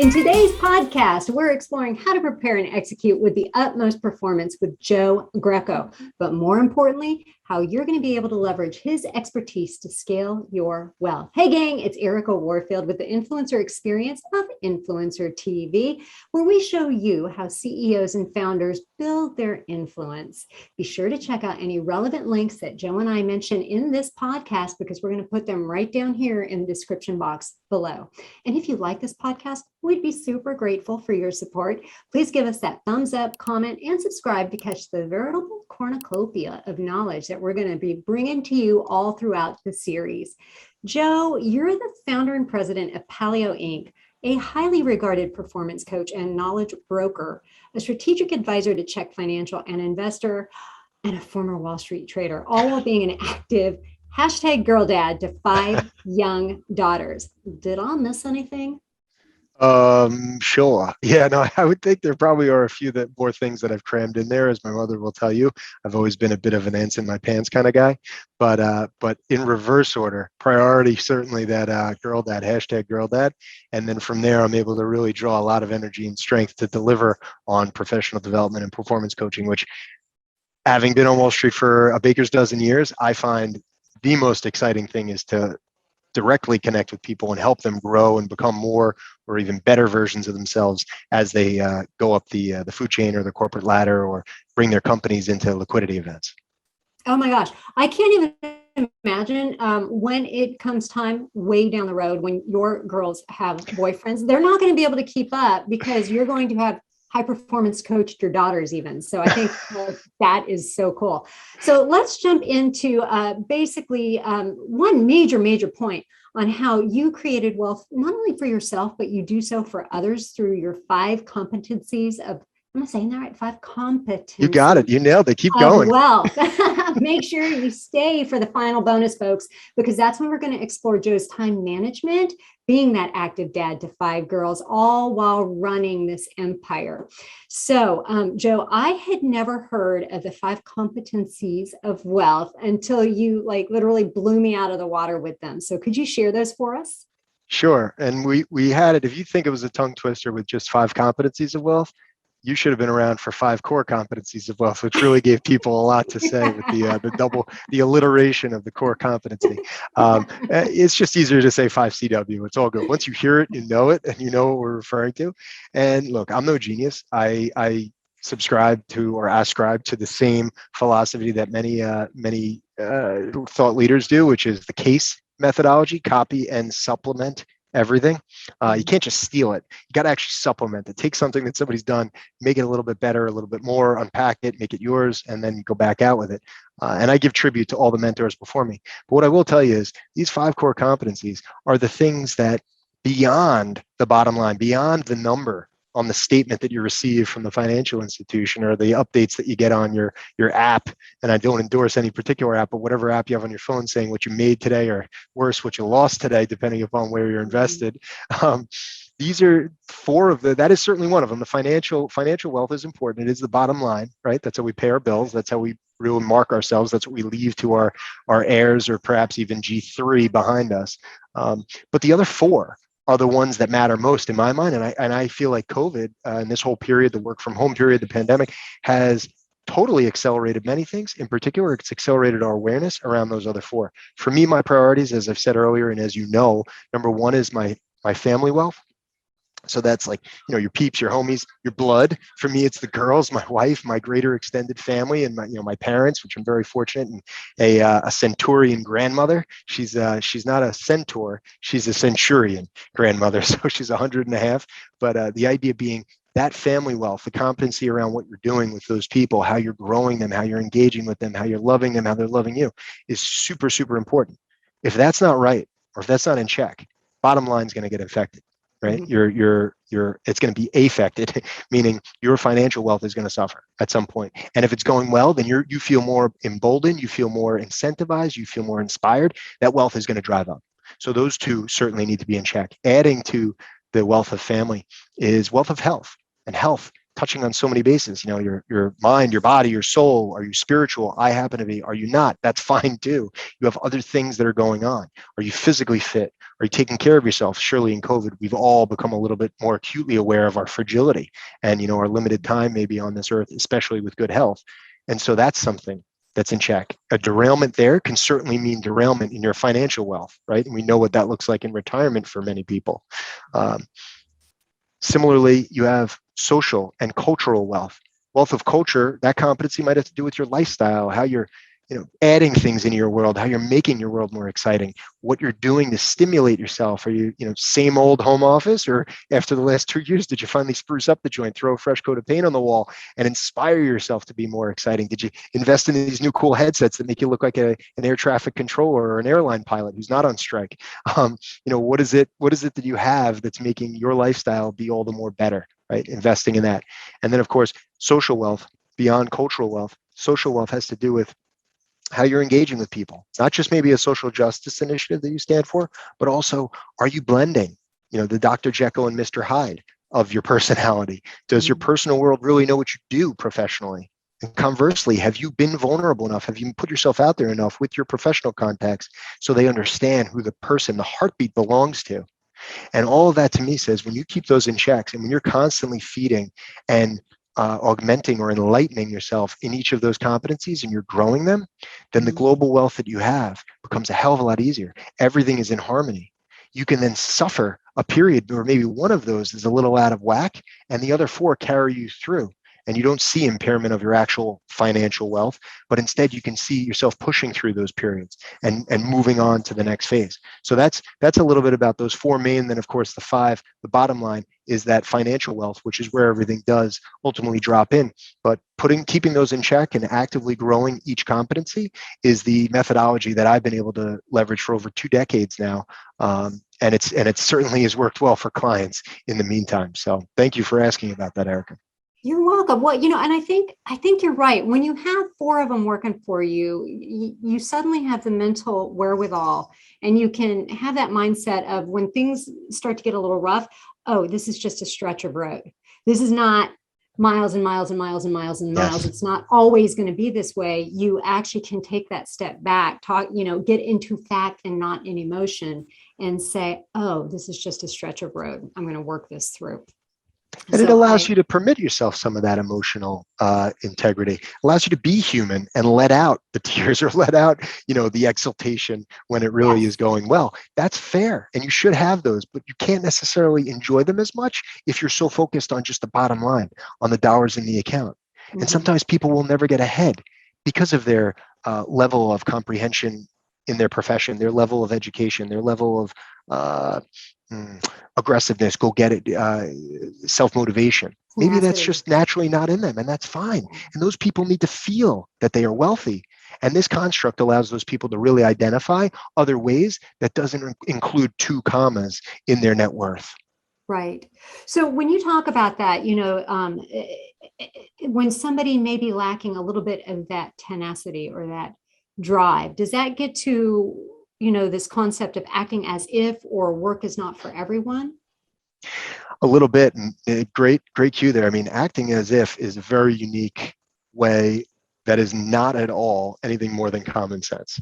In today's podcast, we're exploring how to prepare and execute with the utmost performance with Joe Greco, but more importantly, how you're going to be able to leverage his expertise to scale your wealth. Hey gang, it's Erika Warfield with the Influencer Experience of Influencer TV, where we show you how CEOs and founders build their influence. Be sure to check out any relevant links that Joe and I mention in this podcast, because we're going to put them right down here in the description box below. And if you like this podcast, we'd be super grateful for your support. Please give us that thumbs up, comment, and subscribe to catch the veritable cornucopia of knowledge that we're going to be bringing to you all throughout the series. Joe, you're the founder and president of Palio, Inc., a highly regarded performance coach and knowledge broker, a strategic advisor to Chek Financial, an investor, and a former Wall Street trader, all while being an active #girl dad to 5 young daughters. Did I miss anything? Sure. Yeah, no, I would think there probably are a few more things that I've crammed in there, as my mother will tell you. I've always been a bit of an ants in my pants kind of guy, but in reverse order, priority certainly that girl dad, #girl dad, and then from there I'm able to really draw a lot of energy and strength to deliver on professional development and performance coaching, which, having been on Wall Street for a baker's dozen years, I find the most exciting thing is to directly connect with people and help them grow and become more or even better versions of themselves as they go up the food chain or the corporate ladder, or bring their companies into liquidity events. Oh my gosh, I can't even imagine when it comes time way down the road when your girls have boyfriends. They're not going to be able to keep up because you're going to have high performance coached your daughters even. So I think that is so cool. So let's jump into basically one major point on how you created wealth, not only for yourself, but you do so for others through your 5 competencies of, am I saying that right? 5 competencies. You got it. You nailed it. Keep going. Wealth. Make sure you stay for the final bonus, folks, because that's when we're going to explore Joe's time management, being that active dad to 5 girls, all while running this empire. So, Joe, I had never heard of the 5 competencies of wealth until you literally blew me out of the water with them. So could you share those for us? Sure. And we had it. If you think it was a tongue twister with just 5 competencies of wealth, you should have been around for 5 core competencies of wealth, which really gave people a lot to say with the alliteration of the core competency. It's just easier to say 5 CW. It's all good. Once you hear it, you know it, and you know what we're referring to. And look, I'm no genius. I subscribe to or ascribe to the same philosophy that many thought leaders do, which is the CASE methodology: copy and supplement everything. You can't just steal it. You got to actually supplement it. Take something that somebody's done, make it a little bit better, a little bit more, unpack it, make it yours, and then you go back out with it. And I give tribute to all the mentors before me. But what I will tell you is these 5 core competencies are the things that, beyond the bottom line, beyond the number on the statement that you receive from the financial institution, or the updates that you get on your app. And I don't endorse any particular app, but whatever app you have on your phone saying what you made today, or worse, what you lost today, depending upon where you're invested. These are 4 of that is certainly one of them. The financial wealth is important. It is the bottom line, right? That's how we pay our bills. That's how we really mark ourselves. That's what we leave to our heirs, or perhaps even G3 behind us. But the other 4 are the ones that matter most in my mind. And I feel like COVID and this whole period, the work from home period, the pandemic, has totally accelerated many things. In particular, it's accelerated our awareness around those other 4. For me, my priorities, as I've said earlier, and as you know, number 1 is my family wealth. So that's your peeps, your homies, your blood. For me, it's the girls, my wife, my greater extended family, and my parents, which I'm very fortunate, and a centurion grandmother. She's not a centaur, she's a centurion grandmother. So she's 100.5. But the idea being that family wealth, the competency around what you're doing with those people, how you're growing them, how you're engaging with them, how you're loving them, how they're loving you, is super, super important. If that's not right, or if that's not in check, bottom line is going to get infected. Right? It's going to be affected, meaning your financial wealth is going to suffer at some point. And if it's going well, then you feel more emboldened, you feel more incentivized, you feel more inspired. That wealth is going to drive up. So those 2 certainly need to be in check. Adding to the wealth of family is wealth of health. And health touching on so many bases, your mind, your body, your soul. Are you spiritual? I happen to be. Are you not? That's fine too. You have other things that are going on. Are you physically fit? Are you taking care of yourself? Surely in COVID, we've all become a little bit more acutely aware of our fragility and, our limited time maybe on this earth, especially with good health. And so that's something that's in check. A derailment there can certainly mean derailment in your financial wealth, right? And we know what that looks like in retirement for many people. Similarly, you have social and cultural wealth. Wealth of culture, that competency might have to do with your lifestyle, how you're adding things into your world, how you're making your world more exciting, what you're doing to stimulate yourself. Are you, same old home office, or after the last 2 years, did you finally spruce up the joint, throw a fresh coat of paint on the wall and inspire yourself to be more exciting? Did you invest in these new cool headsets that make you look like an air traffic controller or an airline pilot who's not on strike? What is it that you have that's making your lifestyle be all the more better, right? Investing in that. And then of course, social wealth, beyond cultural wealth. Social wealth has to do with how you're engaging with people. It's not just maybe a social justice initiative that you stand for, but also, are you blending, the Dr. Jekyll and Mr. Hyde of your personality? Does your personal world really know what you do professionally? And conversely, have you been vulnerable enough? Have you put yourself out there enough with your professional contacts so they understand who the person, the heartbeat belongs to? And all of that to me says, when you keep those in checks and when you're constantly feeding and augmenting or enlightening yourself in each of those competencies and you're growing them, then the global wealth that you have becomes a hell of a lot easier. Everything is in harmony. You can then suffer a period where maybe one of those is a little out of whack and the other four carry you through. And you don't see impairment of your actual financial wealth, but instead you can see yourself pushing through those periods and moving on to the next phase. So that's a little bit about those four main. Then of course the five, the bottom line is that financial wealth, which is where everything does ultimately drop in. But keeping those in check and actively growing each competency is the methodology that I've been able to leverage for over 2 decades now. And it certainly has worked well for clients in the meantime. So thank you for asking about that, Erika. You're welcome. Well, and I think you're right. When you have 4 of them working for you, you suddenly have the mental wherewithal, and you can have that mindset of when things start to get a little rough. Oh, this is just a stretch of road. This is not miles and miles and miles and miles and miles. Yes. It's not always going to be this way. You actually can take that step back, get into fact and not in emotion, and say, oh, this is just a stretch of road. I'm going to work this through. And it allows you to permit yourself some of that emotional integrity. It allows you to be human and let out the tears or let out, the exultation when it really is going well. That's fair. And you should have those, but you can't necessarily enjoy them as much if you're so focused on just the bottom line, on the dollars in the account. Mm-hmm. And sometimes people will never get ahead because of their level of comprehension in their profession, their level of education, their level of aggressiveness, go get it, self-motivation. Maybe that's just naturally not in them, and that's fine. And those people need to feel that they are wealthy. And this construct allows those people to really identify other ways that doesn't include 2 commas in their net worth. Right. So when you talk about that, when somebody may be lacking a little bit of that tenacity or that drive, does that get to this concept of acting as if, or work is not for everyone? A little bit. And great cue there. I mean, acting as if is a very unique way that is not at all anything more than common sense.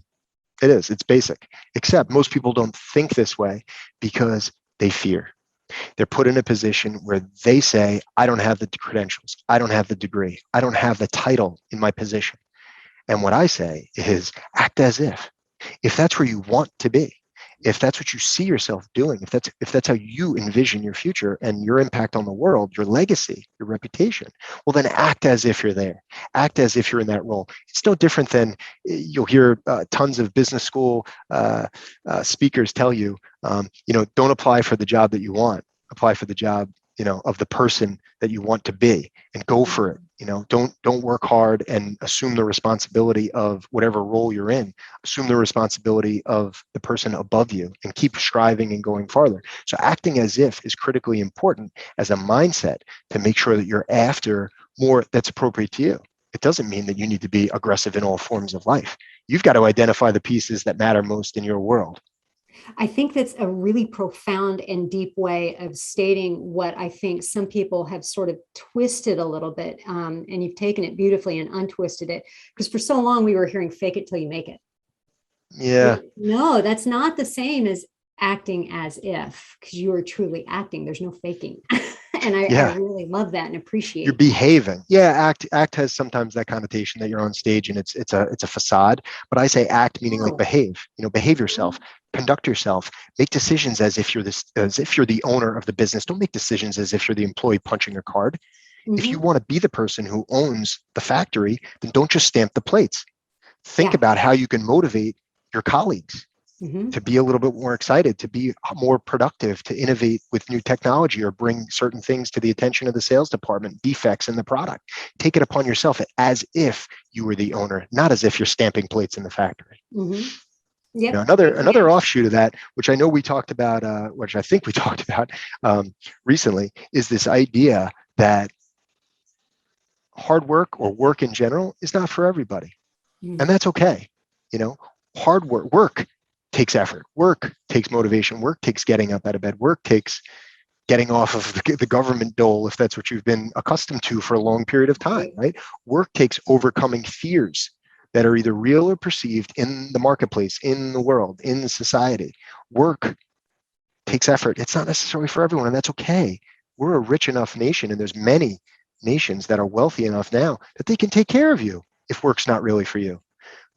It is. It's basic. Except most people don't think this way because they fear. They're put in a position where they say, I don't have the credentials. I don't have the degree. I don't have the title in my position. And what I say is act as if. If that's where you want to be, if that's what you see yourself doing, if that's how you envision your future and your impact on the world, your legacy, your reputation, well, then act as if you're there. Act as if you're in that role. It's no different than you'll hear tons of business school speakers tell you, don't apply for the job that you want. Apply for the job, of the person that you want to be, and go for it. Don't work hard and assume the responsibility of whatever role you're in. Assume the responsibility of the person above you and keep striving and going farther. So acting as if is critically important as a mindset to make sure that you're after more that's appropriate to you. It doesn't mean that you need to be aggressive in all forms of life. You've got to identify the pieces that matter most in your world. I think that's a really profound and deep way of stating what I think some people have sort of twisted a little bit. And you've taken it beautifully and untwisted it, because for so long we were hearing fake it till you make it. Yeah. No, that's not the same as acting as if, because you are truly acting. There's no faking. And I Yeah. really love that and You're appreciate that. behaving. Yeah, act has sometimes that connotation that you're on stage and it's a facade. But I say act meaning like Oh, behave. Behave yourself, conduct yourself, make decisions as if you're the owner of the business. Don't make decisions as if you're the employee punching a card. If you mhm. want to be the person who owns the factory, then don't just stamp the plates. Think Yeah. about how you can motivate your colleagues Mhm. to be a little bit more excited, to be more productive, to innovate with new technology or bring certain things to the attention of the sales department, defects in the product. Take it upon yourself as if you were the owner, not as if you're stamping plates in the factory. Mhm. Yep. Another offshoot of that, which I know we talked about, which I think we talked about recently, is this idea that hard work or work in general is not for everybody. And Mhm. that's okay. You know, hard work takes effort. Work takes motivation. Work takes getting up out of bed. Work takes getting off of the government dole if that's what you've been accustomed to for a long period of time, Right. right? Work takes overcoming fears that are either real or perceived in the marketplace, in the world, in society. Work takes effort. It's not necessarily for everyone, and that's okay. We're a rich enough nation, and there's many nations that are wealthy enough now that they can take care of you if work's not really for you.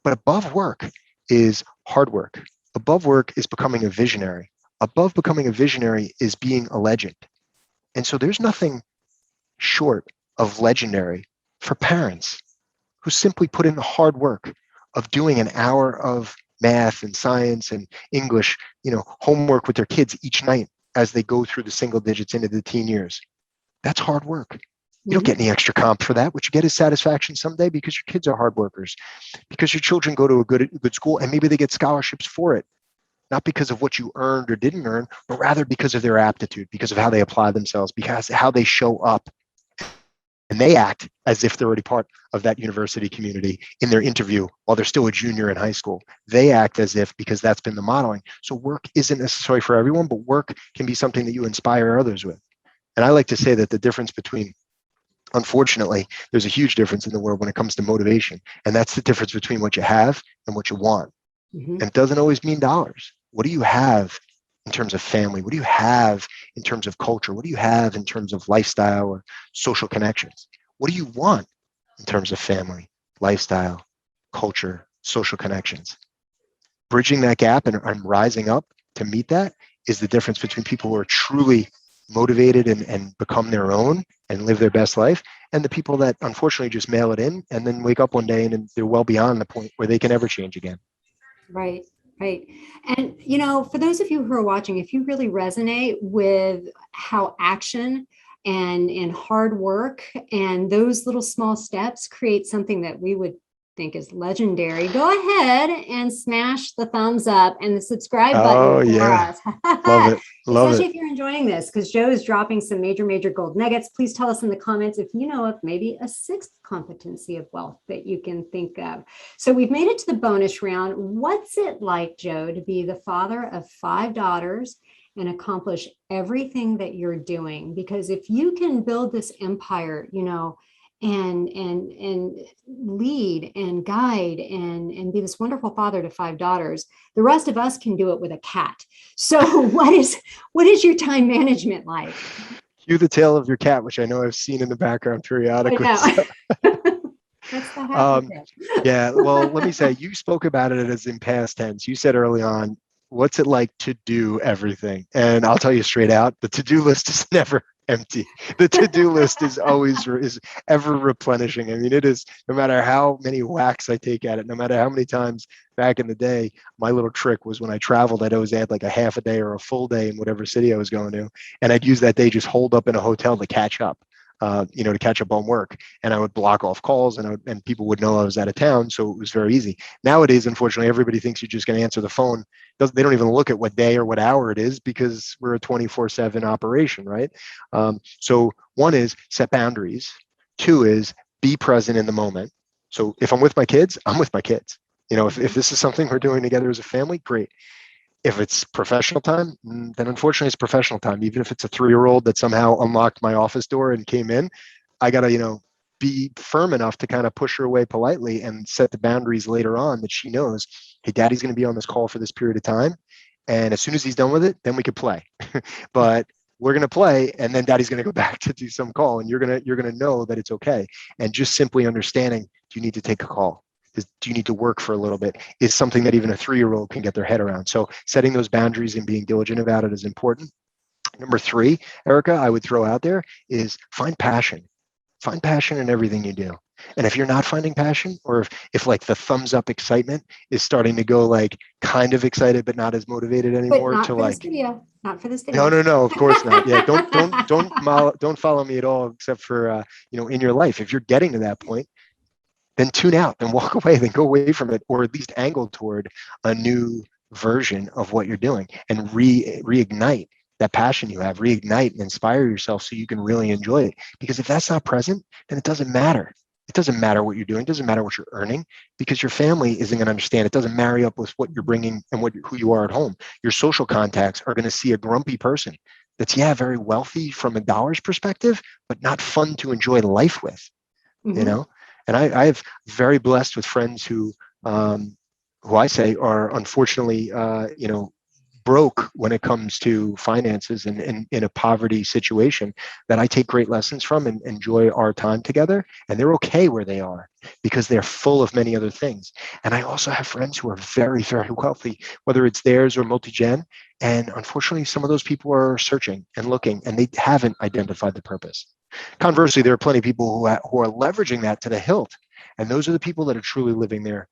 But above work is hard work. Above work is becoming a visionary. Above becoming a visionary is being a legend. And so there's nothing short of legendary for parents who simply put in the hard work of doing an hour of math and science and English, homework with their kids each night as they go through the single digits into the teen years. That's hard work. You don't Mhm. get any extra comp for that. What you get is satisfaction someday because your kids are hard workers, because your children go to a good school and maybe they get scholarships for it, not because of what you earned or didn't earn, but rather because of their aptitude, because of how they apply themselves, because how they show up and they act as if they're already part of that university community in their interview while they're still a junior in high school. They act as if, because that's been the modeling. So work isn't necessarily for everyone, but work can be something that you inspire others with. And I like to say that the difference between, unfortunately, there's a huge difference in the world when it comes to motivation. And that's the difference between what you have and what you want. Mhm. And it doesn't always mean dollars. What do you have in terms of family? What do you have in terms of culture? What do you have in terms of lifestyle or social connections? What do you want in terms of family, lifestyle, culture, social connections? Bridging that gap and rising up to meet that is the difference between people who are truly motivated and become their own and live their best life, and the people that unfortunately just mail it in and then wake up one day and they're well beyond the point where they can ever change again. Right. Right. And, for those of you who are watching, if you really resonate with how action and hard work and those little small steps create something that we would think is legendary, go ahead and smash the thumbs up and the subscribe button Oh for yeah. us. Love it. Love Especially it. if you're enjoying this, because Joe is dropping some major gold nuggets. Please tell us in the comments if you know of maybe a sixth competency of wealth that you can think of. So we've made it to the bonus round. What's it like, Joe, to be the father of 5 daughters and accomplish everything that you're doing? Because if you can build this empire, and lead and guide and be this wonderful father to 5 daughters, the rest of us can do it with a cat. So what is your time management like? Cue the tail of your cat, which I know I've seen in the background I periodically. know. That's the happy Um, bit. yeah, well, let me say, you spoke about it as in past tense. You said early on, what's it like to do everything? And I'll tell you straight out, the to-do list is never empty. The to-do list is ever replenishing. I mean, it is, no matter how many whacks I take at it, no matter how many times back in the day, my little trick was when I traveled, I'd always add like a half a day or a full day in whatever city I was going to. And I'd use that day just holed up in a hotel to catch up. To catch up on work, and I would block off calls, and people would know I was out of town, so it was very easy. Nowadays, unfortunately, everybody thinks you're just going to answer the phone. They don't even look at what day or what hour it is because we're a 24/7 operation, right? So one is set boundaries. Two is be present in the moment. So if I'm with my kids, I'm with my kids. If this is something we're doing together as a family, great. If it's professional time, then unfortunately it's professional time. Even if it's a 3-year-old that somehow unlocked my office door and came in, I got to, be firm enough to kind of push her away politely and set the boundaries later on that she knows, hey, daddy's going to be on this call for this period of time. And as soon as he's done with it, then we could play. But we're going to play, and then daddy's going to go back to do some call, and you're going to know that it's okay. And just simply understanding, do you need to take a call? Do you need to work for a little bit, is something that even a 3-year-old can get their head around. So setting those boundaries and being diligent about it is important. Number 3, Erika, I would throw out there is find passion. Find passion in everything you do. And if you're not finding passion, or if like the thumbs up excitement is starting to go like kind of excited but not as motivated But anymore, not to for this like, video. Not for this video. no, of course not. Yeah, don't follow me at all, except for in your life. If you're getting to that point, then tune out, then walk away, then go away from it, or at least angle toward a new version of what you're doing, and reignite that passion you have, reignite and inspire yourself so you can really enjoy it. Because if that's not present, then it doesn't matter. It doesn't matter what you're doing. It doesn't matter what you're earning, because your family isn't going to understand. It doesn't marry up with what you're bringing and who you are at home. Your social contacts are going to see a grumpy person that's, very wealthy from a dollar's perspective, but not fun to enjoy life with, And I've very blessed with friends who I say are unfortunately, broke when it comes to finances, and in a poverty situation, that I take great lessons from and enjoy our time together. And they're okay where they are because they're full of many other things. And I also have friends who are very, very wealthy, whether it's theirs or multi-gen. And unfortunately, some of those people are searching and looking, and they haven't identified the purpose. Conversely, there are plenty of people who are leveraging that to the hilt. And those are the people that are truly living their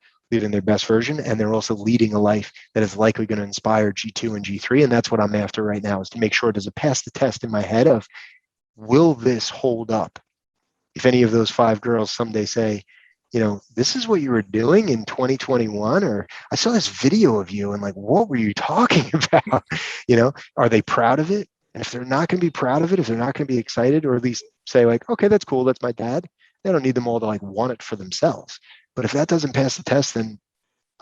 best version, and they're also leading a life that is likely going to inspire G2 and G3. And that's what I'm after right now, is to make sure, does it pass the test in my head of, will this hold up? If any of those 5 girls someday say, this is what you were doing in 2021, or I saw this video of you and like, what were you talking about? Are they proud of it? And if they're not going to be proud of it, if they're not going to be excited, or at least say like, okay, that's cool, that's my dad, they don't need them all to like want it for themselves. But if that doesn't pass the test, then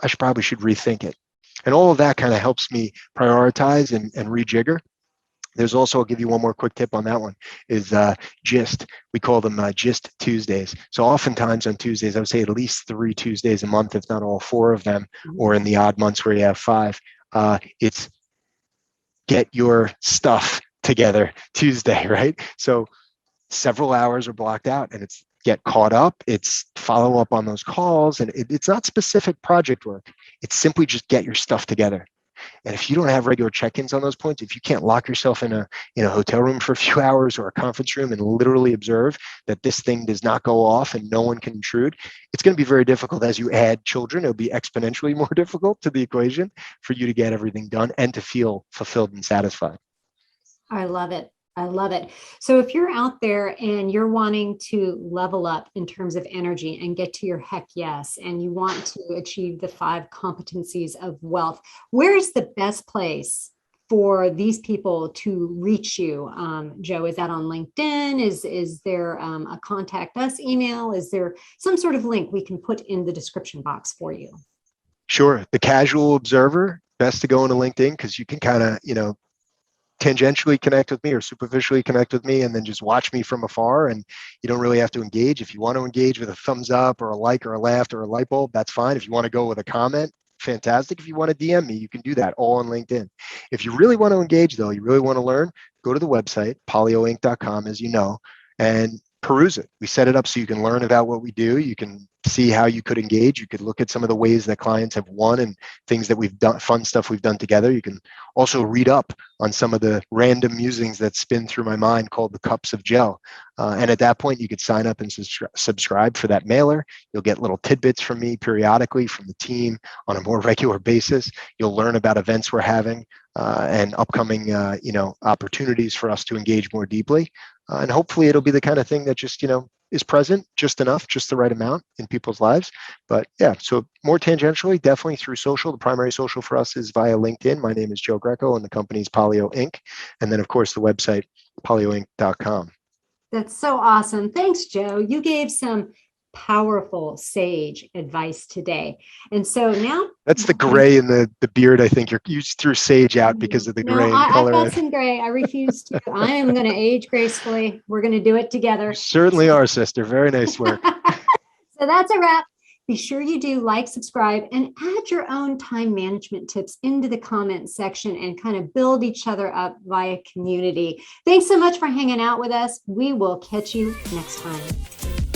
I probably should rethink it. And all of that kind of helps me prioritize and rejigger. There's also, I'll give you one more quick tip on that one, is gist. We call them gist Tuesdays. So oftentimes on Tuesdays, I would say at least 3 Tuesdays a month, if not all 4 of them, or in the odd months where you have 5, it's get your stuff together Tuesday, right? So several hours are blocked out, and it's get caught up, it's follow up on those calls, and it's not specific project work. It's simply just get your stuff together. And if you don't have regular check-ins on those points, if you can't lock yourself in a hotel room for a few hours or a conference room and literally observe that this thing does not go off and no one can intrude, it's going to be very difficult. As you add children, it'll be exponentially more difficult to the equation for you to get everything done and to feel fulfilled and satisfied. I love it. I love it. So if you're out there and you're wanting to level up in terms of energy and get to your heck yes, and you want to achieve the 5 competencies of wealth, where is the best place for these people to reach you? Joe, is that on LinkedIn? Is there a contact us email? Is there some sort of link we can put in the description box for you? Sure. The casual observer, best to go into LinkedIn, because you can kind of, tangentially connect with me or superficially connect with me and then just watch me from afar, and you don't really have to engage. If you want to engage with a thumbs up or a like or a laugh or a light bulb, that's fine. If you want to go with a comment, fantastic. If you want to DM me, you can do that all on LinkedIn. If you really want to engage though, you really want to learn, go to the website, palioinc.com, as you know, and peruse it. We set it up so you can learn about what we do. You can see how you could engage. You could look at some of the ways that clients have won and things that we've done, fun stuff we've done together. You can also read up on some of the random musings that spin through my mind called the Cups of Joe. And at that point, you could sign up and subscribe for that mailer. You'll get little tidbits from me periodically, from the team on a more regular basis. You'll learn about events we're having and upcoming, opportunities for us to engage more deeply. And hopefully it'll be the kind of thing that just, is present just enough, just the right amount in people's lives. But yeah, so more tangentially, definitely through social. The primary social for us is via LinkedIn. My name is Joe Greco and the company's Palio Inc. And then of course the website, palioinc.com. That's so awesome. Thanks, Joe. You gave some powerful sage advice today. And so now That's the gray in the beard. I think you threw sage out because of the no, gray in I've color. got some gray. I refuse to. I am going to age gracefully. We're going to do it together. You certainly are, sister. Very nice work. So that's a wrap. Be sure you do like, subscribe, and add your own time management tips into the comment section and kind of build each other up via community. Thanks so much for hanging out with us. We will catch you next time.